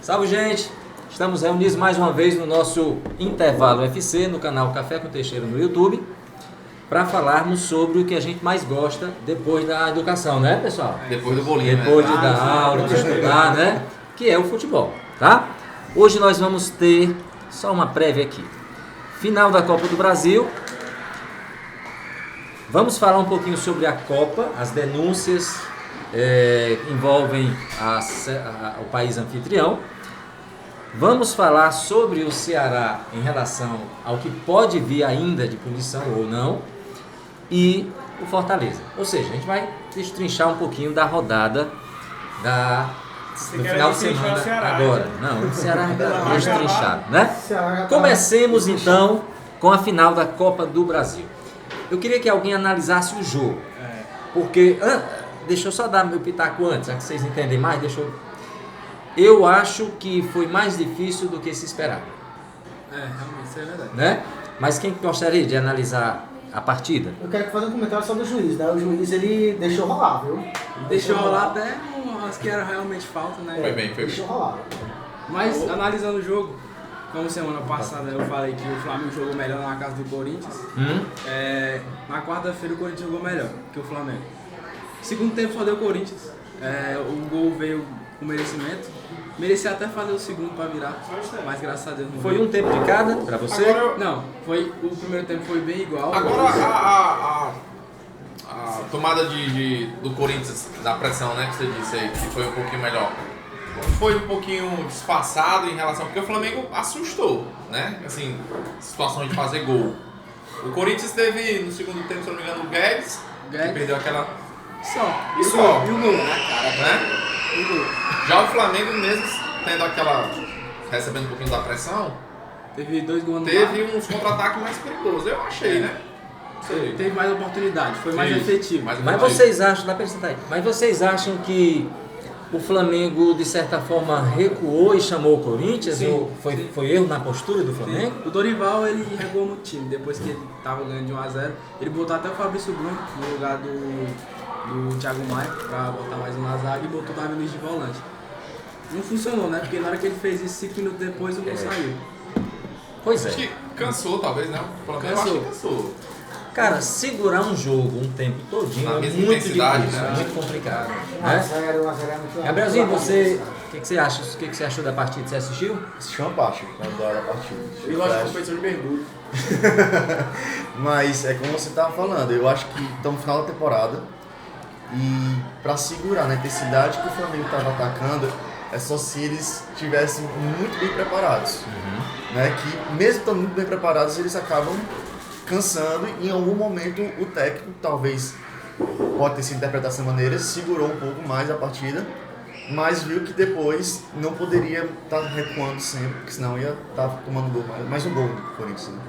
Salve, gente! Estamos reunidos mais uma vez no nosso Intervalo UFC, no canal Café com Teixeira no YouTube, para falarmos sobre o que a gente mais gosta depois da educação, né, pessoal? Depois do bolinho, depois de dar aula, de estudar, né? Que é o futebol, tá? Hoje nós vamos ter só uma prévia aqui. Final da Copa do Brasil. Vamos falar um pouquinho sobre a Copa, as denúncias envolvem o país anfitrião. Vamos falar sobre o Ceará em relação ao que pode vir ainda de punição ou não e o Fortaleza. Ou seja, a gente vai destrinchar um pouquinho da rodada do final de semana agora. Não, o Ceará é destrinchado, né? Comecemos então com a final da Copa do Brasil. Eu queria que alguém analisasse o jogo, porque... deixa eu só dar meu pitaco antes, já que vocês entendem mais, Eu acho que foi mais difícil do que se esperava. Realmente, isso é verdade. Né? Mas quem gostaria de analisar a partida? Eu quero fazer um comentário só do juiz, né? O juiz, ele deixou rolar, viu? Deixou rolar até umas que era realmente falta, né? Foi bem. Deixou rolar. Mas, analisando o jogo, como semana passada eu falei que o Flamengo jogou melhor na casa do Corinthians, na quarta-feira o Corinthians jogou melhor que o Flamengo. Segundo tempo só deu o Corinthians, o gol veio com merecimento, merecia até fazer o segundo para virar, mas graças a Deus não Foi veio. um tempo de cada para você? Não, o primeiro tempo foi bem igual. Agora a tomada do Corinthians, da pressão, né, que você disse aí, que foi um pouquinho melhor, foi um pouquinho disfarçado em relação, porque o Flamengo assustou, né, assim, situação de fazer gol. O Corinthians teve, no segundo tempo, se não me engano, o Guedes, que perdeu aquela... Só. E só. E o gol. Né? E o gol. Já o Flamengo, mesmo tendo recebendo um pouquinho da pressão, Teve 2 gols no teve uns contra-ataques mais perigosos, eu achei, né? Sei. Teve mais oportunidade, foi mais efetivo. Mas vocês acham, dá pra sentar aí, mas vocês acham que o Flamengo, de certa forma, recuou e chamou o Corinthians? Sim, Ou foi erro na postura do Flamengo? O Dorival, ele recuou muito o time, depois que ele tava ganhando de 1-0, ele botou até o Fabrício Bruno no lugar do Thiago Maia, pra botar mais um na zaga, e botou o Davi Luiz de volante. Não funcionou, né? Porque na hora que ele fez isso, 5 minutos depois, o gol saiu. Pois Acho é. que cansou, talvez, né? O Flamengo acho que cansou. Cara, segurar um jogo um tempo todinho Na é mesma muito intensidade, difícil, né? muito complicado. 1 Né? a 0 é muito... Gabrielzinho, você, o que você acha? O que você achou da partida? Você assistiu? Assisti uma parte da partida. E eu acho que competição de mergulho. Mas é como você estava falando, eu acho que estamos no final da temporada e para segurar na intensidade que o Flamengo estava atacando, é só se eles estivessem muito bem preparados. Né? Que mesmo estando muito bem preparados, eles acabam cansando e em algum momento o técnico, talvez pode ter sido interpretado dessa maneira, segurou um pouco mais a partida, mas viu que depois não poderia estar recuando sempre, porque senão ia estar tomando gol, mais um gol do Corinthians. Né?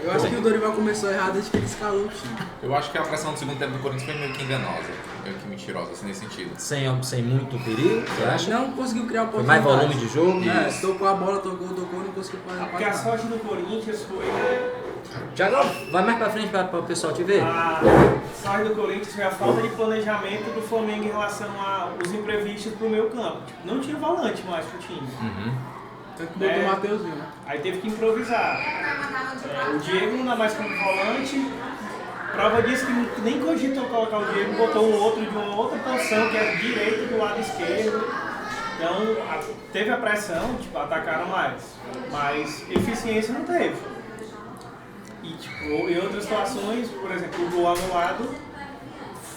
Eu acho que o Dorival começou errado desde que ele escalou o time. Eu acho que a pressão do segundo tempo do Corinthians foi meio que enganosa, meio que mentirosa, assim, nesse sentido. Sem muito perigo, você acha? Não conseguiu criar Foi oportunidade. mais volume de jogo? Tocou a bola, tocou, não conseguiu fazer Porque a sorte do Corinthians foi... Tiago, vai mais pra frente para o pessoal te ver. A sorte do Corinthians foi a falta de planejamento do Flamengo em relação aos imprevistos pro meio campo. Tipo, não tinha volante mais pro time. Tanto que botou o Matheusinho, né? Aí teve que improvisar. O Diego não dá mais como volante. Prova disso que nem cogitou colocar o Diego, botou um outro de uma outra posição, que é direito do lado esquerdo. Então, teve a pressão, tipo, atacaram mais. Mas eficiência não teve. E, tipo, em outras situações, por exemplo, o gol anulado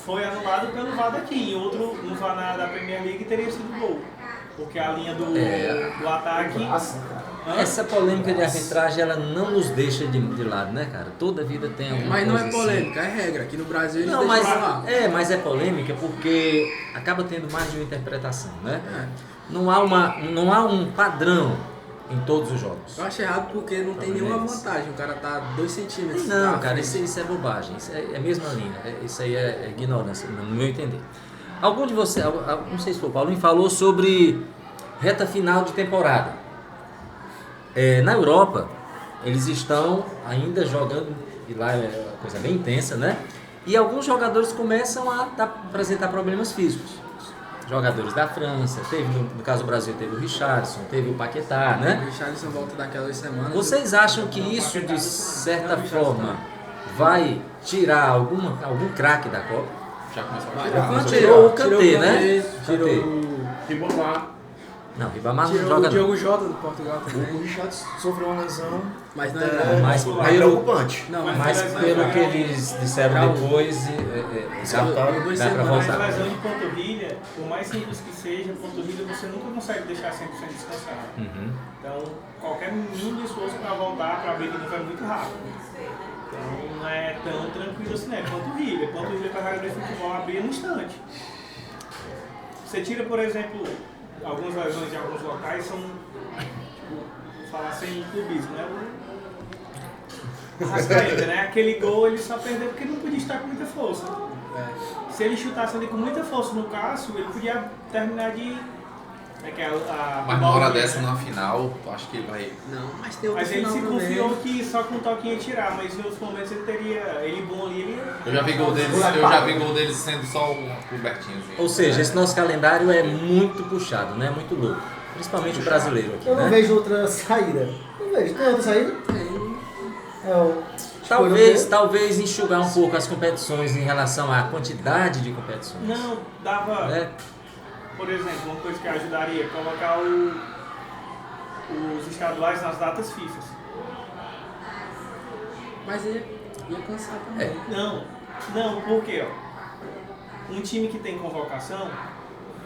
foi anulado pelo VAR daqui. Em outro, no VAR da Premier League, teria sido gol. Porque a linha do ataque... Essa polêmica de arbitragem, ela não nos deixa de lado, né, cara? Toda vida tem alguma Mas não coisa é assim. polêmica, é regra. Aqui no Brasil eles Não, mas deixam lá. mas é polêmica porque acaba tendo mais de uma interpretação, né? Não há um padrão em todos os jogos. Eu acho errado porque não tem nenhuma vantagem. O cara tá 2 centímetros. Não, tá cara, isso é bobagem. Isso é a mesma linha. Isso aí é ignorância, no meu entender. Algum de vocês, não sei se foi o Paulinho, falou sobre reta final de temporada. Na Europa, eles estão ainda jogando, e lá é uma coisa bem intensa, né? E alguns jogadores começam a apresentar problemas físicos. jogadores da França, teve no caso do Brasil teve o Richarlison, teve o Paquetá, O né? Richarlison volta daquelas semanas. Vocês acham que isso de certa forma vai tirar algum craque da Copa? Já começou a Vai, tirar. Tirou o Kanté, né? Tirou Kanté. o... Ribamar. Não, Ribamar não Tirou joga o não. Diogo Jota do Portugal O também. Richard sofreu uma lesão Mas não é até grave. Mas mais preocupante. Não, Mas pelo que eles disseram Calma. depois, Descartado. Duas dá pra semanas, voltar. Mas lesão de panturrilha, por mais simples que seja, panturrilha você nunca consegue deixar 100% descansado. Uhum. Então, qualquer mínimo esforço para voltar para abrir de novo é muito rápido. Então, não é tão tranquilo assim, né? Panturrilha para jogador de futebol abrir no instante. Você tira, por exemplo, algumas lesões de alguns locais são, tipo, vou falar sem clubismo, né? O Arrascaeta, né? Aquele gol ele só perdeu porque não podia estar com muita força. Se ele chutasse ali com muita força no Cássio, ele podia terminar de... Mas na hora dessa, na final, eu acho que ele vai... Não, mas tem outro Mas ele final se também. confiou que só com um toquinho ia tirar, mas em outros momentos ele teria... Ele bom ali, ele... Eu já vi gol deles sendo só um cobertinho. Assim. Ou seja, esse nosso calendário é muito puxado, né? Muito louco. Principalmente o brasileiro aqui, Eu não né? vejo outra saída. Não vejo. Tem outra saída? Tem. É o... Talvez enxugar um pouco as competições em relação à quantidade de competições. Não, dava... Né? Por exemplo, uma coisa que ajudaria, colocar os estaduais nas datas FIFA. Mas ia cansar também. Não, porque ó, um time que tem convocação,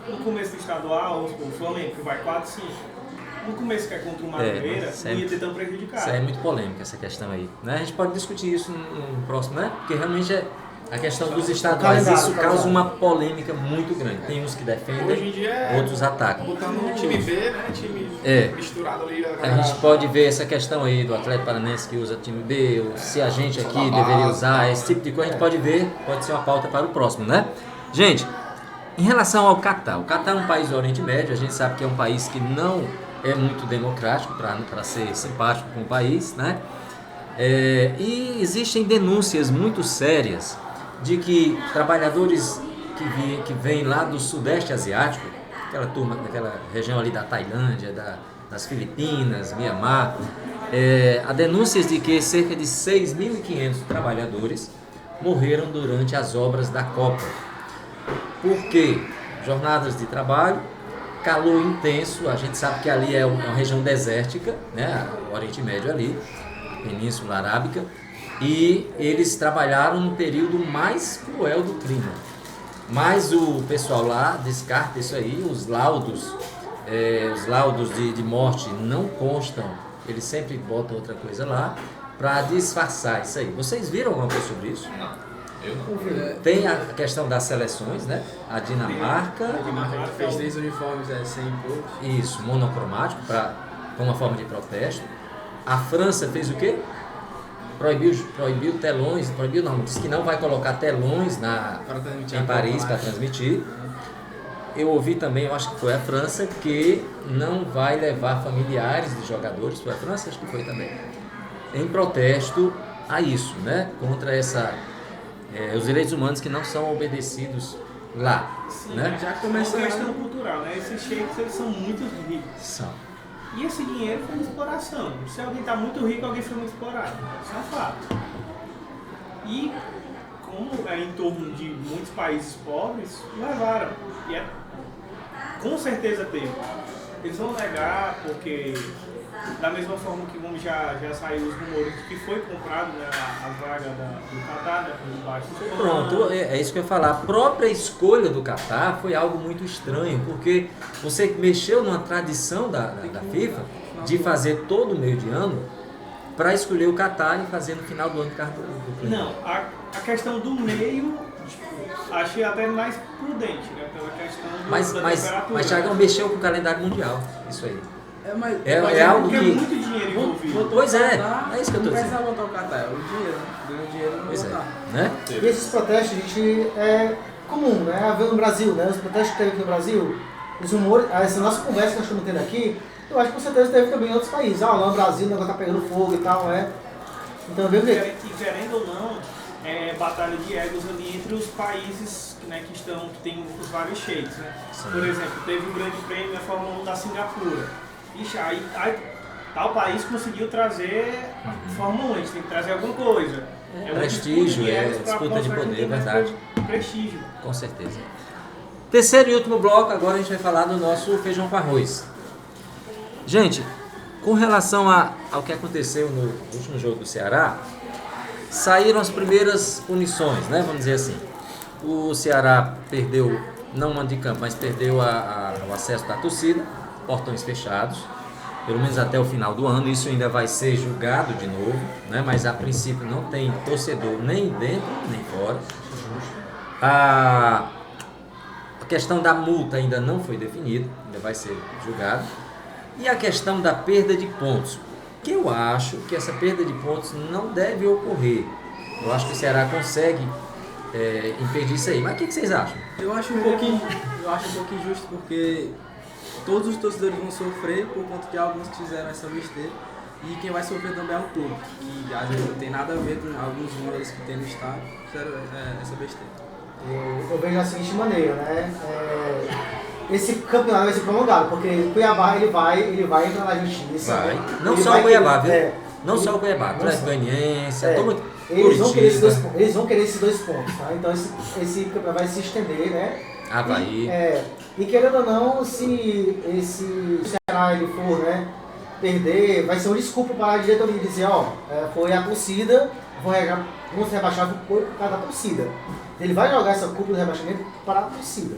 no começo do estadual, o Flamengo que vai 4, 5, no começo que é contra o Madureira, isso não é- ia ter tão prejudicado. Isso aí é muito polêmica, essa questão aí. Né? A gente pode discutir isso no próximo, né? Porque realmente é a questão dos estaduais, calendário, isso calendário. causa uma polêmica muito grande. Tem uns que Hoje em defendem, dia é outros atacam. botando um time B, né? Time É. misturado ali. A gente pode ver essa questão aí do Atlético Paranaense que usa time B, ou se a gente aqui deveria usar, esse tipo de coisa, a gente pode ver, pode ser uma pauta para o próximo, né? Gente, em relação ao Catar, o Catar é um país do Oriente Médio, a gente sabe que é um país que não é muito democrático para ser simpático com o país, né? E existem denúncias muito sérias de que trabalhadores que vêm lá do Sudeste Asiático, aquela turma, daquela região ali da Tailândia, das Filipinas, Mianmar, há denúncias de que cerca de 6.500 trabalhadores morreram durante as obras da Copa. Por quê? Jornadas de trabalho, calor intenso, a gente sabe que ali é uma região desértica, né? O Oriente Médio ali, Península Arábica, e eles trabalharam no período mais cruel do clima. Mas o pessoal lá descarta isso aí, os laudos de morte não constam, eles sempre botam outra coisa lá para disfarçar isso aí. Vocês viram alguma coisa sobre isso? Não, eu não. Tem a questão das seleções, né? A Dinamarca, A Dinamarca fez 3 uniformes sem poucos. isso, monocromático, como uma forma de protesto. A França fez o quê? Proibiu telões, disse que não vai colocar telões Para transmitir em a Paris Copa para lá. transmitir. Eu ouvi também, eu acho que foi a França, que não vai levar familiares de jogadores, foi a França? Acho que foi também. Em protesto a isso, né? Contra os direitos humanos que não são obedecidos lá, né? Já É uma começou questão cultural, né? Esses sheiks, eles são muito ricos. São. E esse dinheiro foi de exploração. Se alguém está muito rico, alguém foi muito explorado. Isso é um fato. E como é em torno de muitos países pobres, levaram. E com certeza teve. Eles vão negar porque da mesma forma que como já saiu os rumores de que foi comprado, né, a vaga do Catar, né, por baixo. Pronto, é isso que eu ia falar. A própria escolha do Catar foi algo muito estranho, porque você mexeu numa tradição da FIFA de fazer todo meio de ano para escolher o Catar e fazer no final do ano do clima. Não, a questão do meio, achei até mais prudente, né, pela questão da temperatura. Mas Thiagão mexeu com o calendário mundial, isso aí. Mas É algo porque que... é muito dinheiro envolvido. Pois é isso que eu tô Não dizendo. precisa botar o Catar, é o dinheiro. Ganhou dinheiro, não Pois é, botar. né? E esses protestos, a gente, é comum, né? Ver no Brasil, né? Os protestos que teve aqui no Brasil, os rumores, essa nossa conversa que nós estamos tendo aqui, eu acho que com certeza teve também em outros países. Lá no Brasil o negócio tá pegando fogo e tal, né? Então, vem ver. E querendo ou não, batalha de egos ali entre os países, né, que tem os vários sheiks, né? Por exemplo, teve o grande prêmio da Fórmula 1 da Singapura. Ixi, aí tal país conseguiu trazer Fórmula 1, a gente tem que trazer alguma coisa. Prestígio, disputa de poder, é verdade. Prestígio. Com certeza. Terceiro e último bloco, agora a gente vai falar do nosso feijão com arroz. Gente, com relação ao que aconteceu no último jogo do Ceará, saíram as primeiras punições, né? Vamos dizer assim. O Ceará perdeu, não mando de campo, mas perdeu o acesso da torcida, portões fechados, pelo menos até o final do ano. Isso ainda vai ser julgado de novo, né? Mas a princípio não tem torcedor nem dentro nem fora. A questão da multa ainda não foi definida, ainda vai ser julgado. E a questão da perda de pontos, que eu acho que essa perda de pontos não deve ocorrer. Eu acho que o Ceará consegue impedir isso aí. Mas o que vocês acham? Eu acho um pouquinho injusto, porque todos os torcedores vão sofrer por conta de alguns que fizeram essa besteira. E quem vai sofrer também é o clube, que às vezes não tem nada a ver com alguns moradores que tem no estado fizeram essa besteira. Eu vejo da seguinte maneira, né? Esse campeonato vai ser prolongado, porque o Cuiabá ele vai entrar na justiça. Vai. Não só o Cuiabá, viu? Não só o Cuiabá, Atlético Goianiense, eles vão querer esses 2 pontos, tá? Então esse campeonato vai se estender, né? Avaí. E querendo ou não, se esse Ceará ele for, né, perder, vai ser uma desculpa para a diretoria dizer, foi a torcida, vamos rebaixar por causa da torcida. Ele vai jogar essa culpa do rebaixamento para a torcida.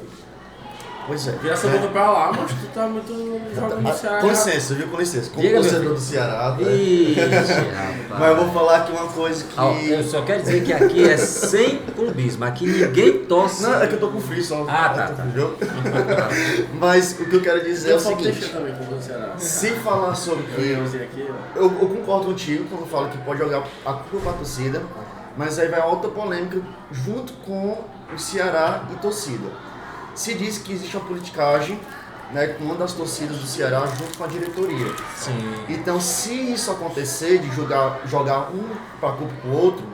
Pois é. Vira essa boca pra lá, mas tu tá muito jogando no Ceará. Com licença, viu? Com licença. Como Diga, torcedor do Ceará, tá? Ixi, rapaz. Mas eu vou falar aqui uma coisa que... Eu só quero dizer que aqui é sem clubismo, aqui ninguém torce. Não, é que eu tô com frio só. Tá. Viu? Mas o que eu quero dizer é o seguinte. Também com o Ceará. Se falar sobre eu concordo contigo quando falo que pode jogar a culpa pra torcida, mas aí vai outra polêmica junto com o Ceará e torcida. Se diz que existe uma politicagem, né, com uma das torcidas do Ceará junto com a diretoria. Sim. Então, se isso acontecer, de jogar um para culpa pro outro,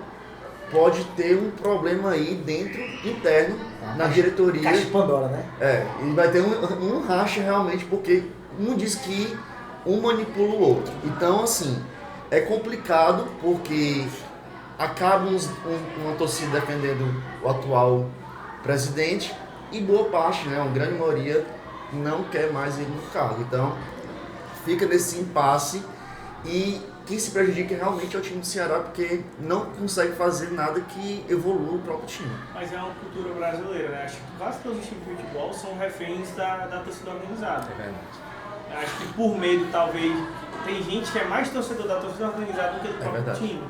pode ter um problema aí dentro, interno, na diretoria. Caixa de Pandora, né? E vai ter um racha realmente, porque um diz que um manipula o outro. Então, assim, é complicado, porque acaba uma torcida defendendo o atual presidente, e boa parte, né, uma grande maioria, não quer mais ele no cargo. Então, fica nesse impasse, e quem se prejudica realmente é o time do Ceará, porque não consegue fazer nada que evolua o próprio time. Mas é uma cultura brasileira, né? Acho que quase todos os times de futebol são reféns da torcida organizada. É verdade. Acho que por medo, talvez, tem gente que é mais torcedor da torcida organizada do que do próprio time.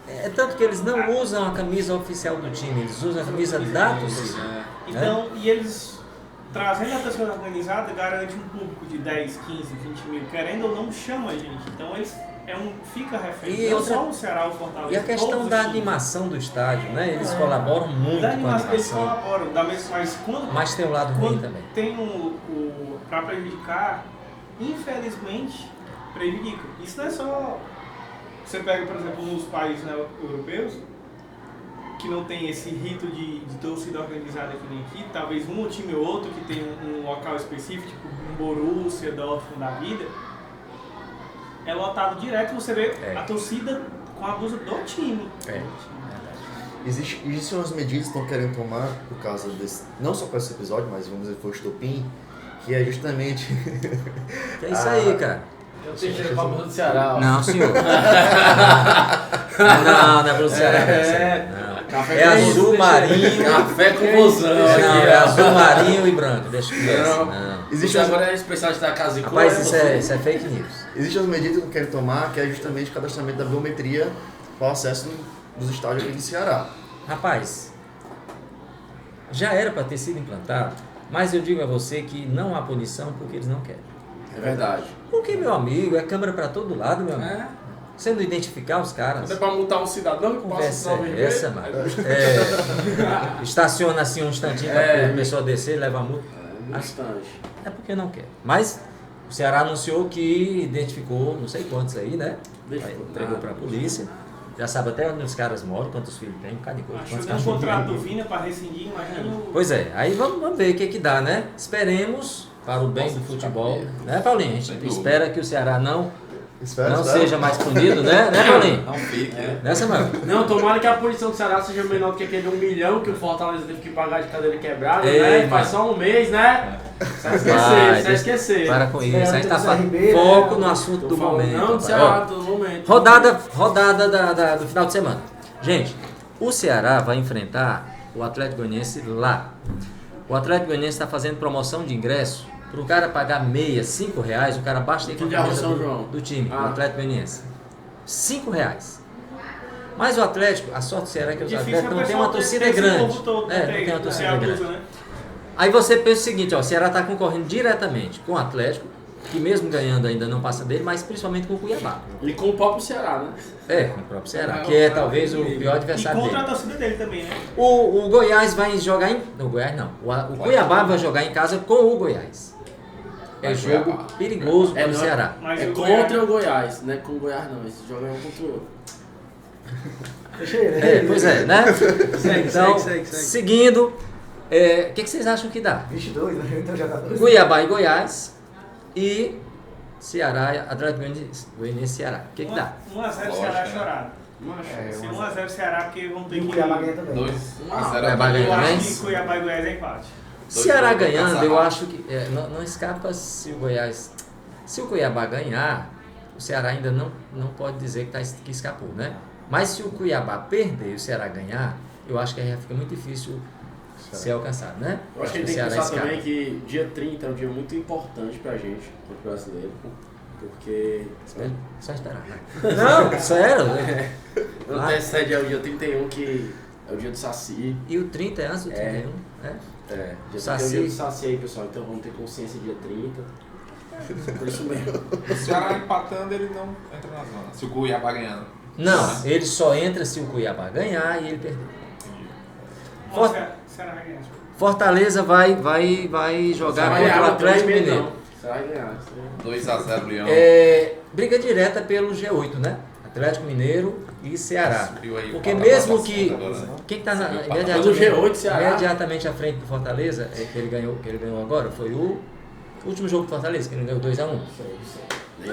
É tanto que eles não usam a camisa oficial do time, eles usam a camisa da torcida. Então, e eles trazendo a torcida organizada garante um público de 10, 15, 20 mil, querendo ou não, chama a gente. Então eles fica refém. E não só o Ceará, o Fortaleza. E a questão da animação do estádio, né? Eles colaboram muito com a animação. Eles colaboram, mas quando... Mas tem um lado ruim também. Tem para prejudicar, infelizmente, prejudica. Isso não é só... Você pega, por exemplo, nos países, né, europeus, que não tem esse rito de torcida organizada que nem aqui, talvez um time ou outro que tem um local específico, tipo um Borussia, Dortmund da vida, é lotado direto, você vê a torcida com a blusa do time. Existem umas medidas que estão querendo tomar por causa desse, não só para esse episódio, mas vamos dizer, foi o estopim, que é justamente... Que é isso aí, cara. Eu tenho cheiro pra blusa do Ceará. Não, senhor. Não é blusa do Ceará. É azul marinho. Café com vozão. Não, é azul marinho e branco. Deixa eu ver. Não. Existe agora a expressão de da casa e cor. Rapaz, isso é fake news. Existem as medidas que querem tomar, que é justamente o cadastramento da biometria para o acesso dos estádios aqui do Ceará. Rapaz, já era para ter sido implantado, mas eu digo a você que não há punição porque eles não querem. É verdade. Porque, meu amigo, é câmera para todo lado, meu amigo. Você não identificar os caras. Até para multar um cidadão que Conversa passa é essa, mano. Estaciona assim um instantinho para a pessoa descer e levar a multa. É porque não quer. Mas o Ceará anunciou que identificou não sei quantos aí, né? Entregou para a polícia. Já sabe até onde os caras moram, quantos filhos tem, um bocado de coisa. Acho quantos que um cachorros contrato tem. do Vina para rescindir, imagina o... Pois é, aí vamos ver o que dá, né? Esperemos para o bem do futebol. Né, Paulinho? A gente espera que o Ceará não seja mais punido, né, Paulinho? Não fique, Né, Samuel? Não, tomara que a punição do Ceará seja menor do que aquele 1 milhão que o Fortaleza teve que pagar de cadeira quebrada, Ei, né? mano. Faz só um mês, né? Sai esquecer. Para com isso, a gente tá do falando CRB, foco né? no assunto do momento. Não, do rapaz. Ceará, Ó, do momento. rodada do final de semana. Gente, o Ceará vai enfrentar o Atlético Goianiense lá. O Atlético Goianiense está fazendo promoção de ingresso. Para o cara pagar meia, R$5, o cara basta ir com a Que dia é o camisa São João? do time, Ah. do Atlético Goianiense. R$5. Mas o Atlético, a sorte do Ceará é que os Difícil Atléticos não tem uma torcida esse grande. povo todo, Não tem uma torcida grande. né? Aí você pensa o seguinte, ó, o Ceará está concorrendo diretamente com o Atlético, que mesmo ganhando ainda não passa dele, mas principalmente com o Cuiabá. E com o próprio Ceará, né? É, com o próprio Ceará, que é talvez o pior E adversário contra a dele. torcida dele também, né? O Goiás vai jogar em... O Goiás não. O Cuiabá vai jogar em casa com o Goiás. É Vai jogo Cuiabá. perigoso para o não, Ceará. Mas é o contra o Goiás, não é com o Goiás não. Esse jogo é um contra o outro. Pois é, né? Então, segue. seguindo, o que vocês acham que dá? 22, né? Então já dá 2. Cuiabá e Goiás e Ceará, Atlético Goianiense e Ceará. O que dá? 1x0 Ceará Lógico, né? chorado. Se 1x0 Ceará, porque vão ter E o que... Cuiabá ganha também. 2 a 0. Cuiabá ganha Eu também? acho que Cuiabá e Goiás é empate. Ceará gols ganhando, pra eu Sarra. acho que não escapa se o Goiás. Se o Cuiabá ganhar, o Ceará ainda não pode dizer que escapou, né? Mas se o Cuiabá perder e o Ceará ganhar, eu acho que aí fica muito difícil ser alcançado, né? Eu acho que a o gente tem que Ceará pensar escapa. também que dia 30 é um dia muito importante pra gente, pro brasileiro, porque Só esperar, né? Não, sério. o antecede é o dia 31, que é o dia do Saci. E o 30 é antes do 31, né? É, dia 30 é Saci. o dia do Saci aí, pessoal, então vamos ter consciência dia 30. Por isso mesmo. O Ceará empatando, ele não entra na zona. Se o Cuiabá ganhando. Não, ele só entra se o Cuiabá ganhar e ele perder. Não, Ceará vai ganhar. Fortaleza vai jogar contra o Atlético Mineiro. Você vai ganhar. 2 a 0 Leão. Briga direta pelo G8, né? Atlético Mineiro e Ceará. Subiu aí Porque para mesmo a que... agora, né? Quem está No G8, Ceará. imediatamente à frente do Fortaleza, que ele ganhou agora, foi o último jogo do Fortaleza, que ele ganhou 2-1.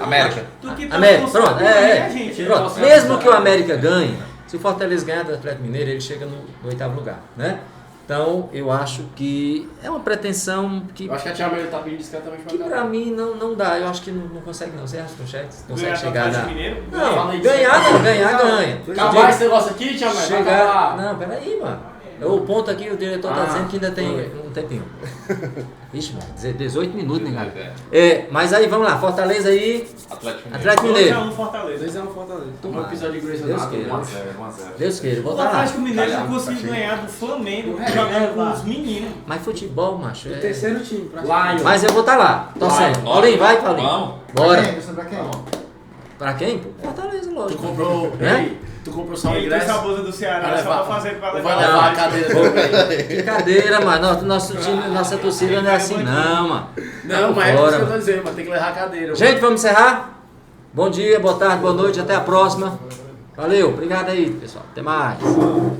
América. Tu que tá América, com pronto, sorte, né, gente? pronto. Mesmo que o América ganhe, se o Fortaleza ganhar do Atlético Mineiro, ele chega no 8º lugar, né? Então, eu acho que é uma pretensão que Eu acho que a Tia Amélia tá pedindo discretamente pra pra mim não dá. Eu acho que não consegue não. Você acha que consegue Ganhar do chegar Atlético na... Mineiro? Não, ganhar ganha. Acabar esse negócio aqui, Tia Amélia, vai Chegar... acabar. Não, peraí, mano. O ponto aqui, o diretor tá dizendo que ainda tem um tempinho. Ixi, mano, 18 minutos, né, cara? Mas aí, vamos lá. Fortaleza aí, Atlético Mineiro. Atlético Mineiro. 2x1 Fortaleza. 2x1 Fortaleza. Um episódio de Grey's Deus Anatomy, queira. 1 a né? 0, 1 a 0. Deus queira, vou O botar lá. Atlético Mineiro não conseguiu ganhar do Flamengo jogando com os meninos. Mas futebol, macho, O terceiro time, pra Lion. Mas eu vou estar lá, torcendo. Paulinho, vai, Paulinho. Vamos. Bora. Pra quem? Pra quem? Pô? Fortaleza, Tu lógico. comprou, Né? ei, tu comprou só o Ele trouxe a ingresso? bolsa do Ceará Vai só pra levar- fazer pra Vai levar. levar a cadeira também. Que cadeira, mano. Nosso time, nossa torcida não é assim, não, mano. Não, mas é Bora, isso que eu tô mano. dizendo, mas tem que levar a cadeira. Gente, vamos encerrar? Bom dia, boa tarde, boa noite, até a próxima. Valeu, obrigado aí, pessoal. Até mais.